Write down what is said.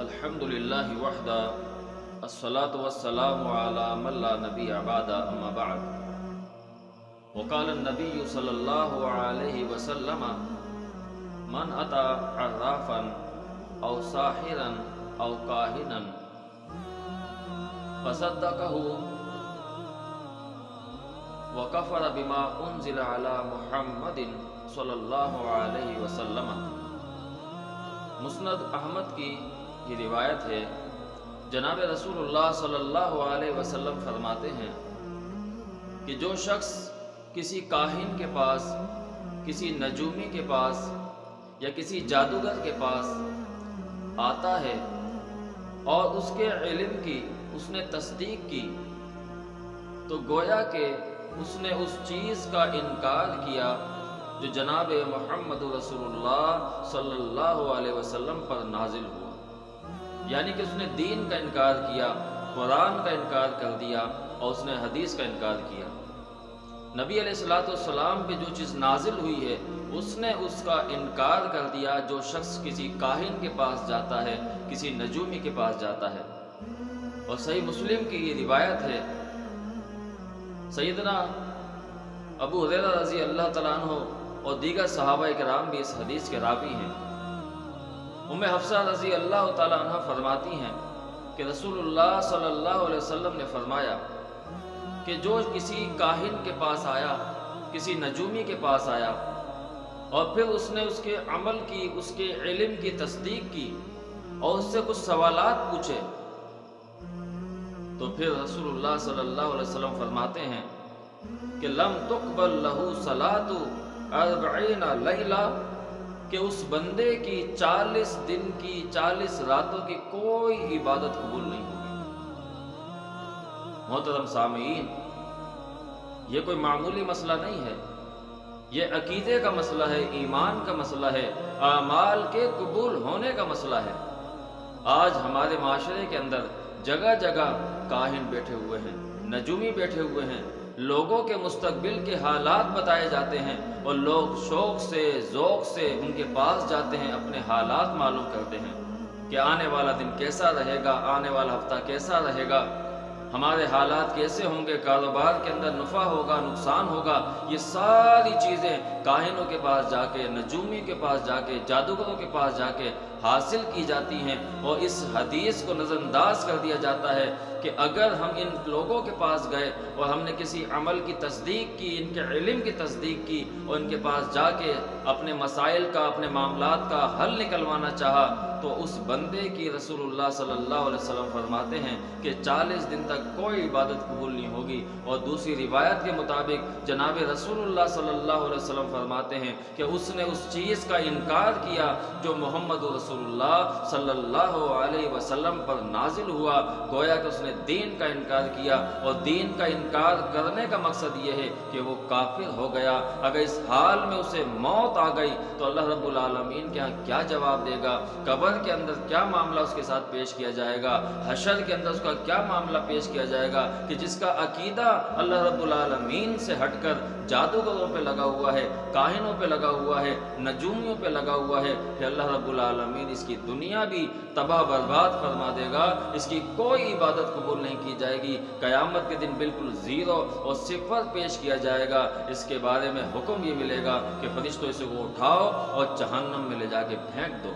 الحمدللہ وحدہ الصلاة والسلام علی من لا نبی بعد اما بعد وقال النبی صلی اللہ علیہ وسلم من اتی عرافا او ساحرا او کاہنا فصدقہ وکفر بما انزل علی محمد صلی اللہ علیہ وسلم۔ مسند احمد کی یہ روایت ہے، جناب رسول اللہ صلی اللہ علیہ وسلم فرماتے ہیں کہ جو شخص کسی کاہن کے پاس، کسی نجومی کے پاس یا کسی جادوگر کے پاس آتا ہے اور اس کے علم کی اس نے تصدیق کی، تو گویا کہ اس نے اس چیز کا انکار کیا جو جناب محمد رسول اللہ صلی اللہ علیہ وسلم پر نازل ہوا، یعنی کہ اس نے دین کا انکار کیا، قرآن کا انکار کر دیا اور اس نے حدیث کا انکار کیا۔ نبی علیہ السلام پہ جو چیز نازل ہوئی ہے اس نے اس کا انکار کر دیا۔ جو شخص کسی کاہن کے پاس جاتا ہے، کسی نجومی کے پاس جاتا ہے، اور صحیح مسلم کی یہ روایت ہے، سیدنا ابو ہریرہ رضی اللہ تعالیٰ عنہ اور دیگر صحابہ کرام بھی اس حدیث کے راوی ہیں۔ ام حفصہ رضی اللہ تعالیٰ عنہ فرماتی ہیں کہ رسول اللہ صلی اللہ علیہ وسلم نے فرمایا کہ جو کسی کاہن کے پاس آیا، کسی نجومی کے پاس آیا اور پھر اس نے اس کے عمل کی، اس کے علم کی تصدیق کی اور اس سے کچھ سوالات پوچھے، تو پھر رسول اللہ صلی اللہ علیہ وسلم فرماتے ہیں کہ لم تقبل لہو صلاۃ 40 لیلہ، کہ اس بندے کی 40 دن کی 40 راتوں کی کوئی عبادت قبول نہیں ہوگی۔ محترم سامعین، یہ کوئی معمولی مسئلہ نہیں ہے، یہ عقیدے کا مسئلہ ہے، ایمان کا مسئلہ ہے، اعمال کے قبول ہونے کا مسئلہ ہے۔ آج ہمارے معاشرے کے اندر جگہ جگہ کاہن بیٹھے ہوئے ہیں، نجومی بیٹھے ہوئے ہیں، لوگوں کے مستقبل کے حالات بتائے جاتے ہیں اور لوگ شوق سے، ذوق سے ان کے پاس جاتے ہیں، اپنے حالات معلوم کرتے ہیں کہ آنے والا دن کیسا رہے گا، آنے والا ہفتہ کیسا رہے گا، ہمارے حالات کیسے ہوں گے، کاروبار کے اندر نفع ہوگا، نقصان ہوگا۔ یہ ساری چیزیں کاہنوں کے پاس جا کے، نجومی کے پاس جا کے، جادوگروں کے پاس جا کے حاصل کی جاتی ہیں، اور اس حدیث کو نظر انداز کر دیا جاتا ہے کہ اگر ہم ان لوگوں کے پاس گئے اور ہم نے کسی عمل کی تصدیق کی، ان کے علم کی تصدیق کی اور ان کے پاس جا کے اپنے مسائل کا، اپنے معاملات کا حل نکلوانا چاہا، تو اس بندے کی رسول اللہ صلی اللہ علیہ وسلم فرماتے ہیں کہ 40 دن تک کوئی عبادت قبول نہیں ہوگی۔ اور دوسری روایت کے مطابق جناب رسول اللہ صلی اللہ علیہ وسلم فرماتے ہیں کہ اس نے اس چیز کا انکار کیا جو محمد رسول اللہ صلی اللہ علیہ وسلم پر نازل ہوا، گویا کہ اس نے دین کا انکار کیا، اور دین کا انکار کرنے کا مقصد یہ ہے کہ وہ کافر ہو گیا۔ اگر اس حال میں اسے موت آ گئی تو اللہ رب العالمین کے ہاں کیا جواب دے گا، قبر کے اندر کیا معاملہ اس کے ساتھ پیش کیا جائے گا، حشر کے اندر اس کا کیا معاملہ پیش کیا جائے گا کہ جس کا عقیدہ اللہ رب العالمین سے ہٹ کر جادوگروں پہ لگا ہوا ہے، کاہنوں پہ لگا ہوا ہے، نجومیوں پہ لگا ہوا ہے، کہ اللہ رب العالمین اس کی دنیا بھی تباہ برباد فرما دے گا، اس کی کوئی عبادت قبول نہیں کی جائے گی، قیامت کے دن بالکل زیرو اور صفر پیش کیا جائے گا۔ اس کے بارے میں حکم یہ ملے گا کہ فرشتوں اسے کو اٹھاؤ اور جہنم میں لے جا کے پھینک دو۔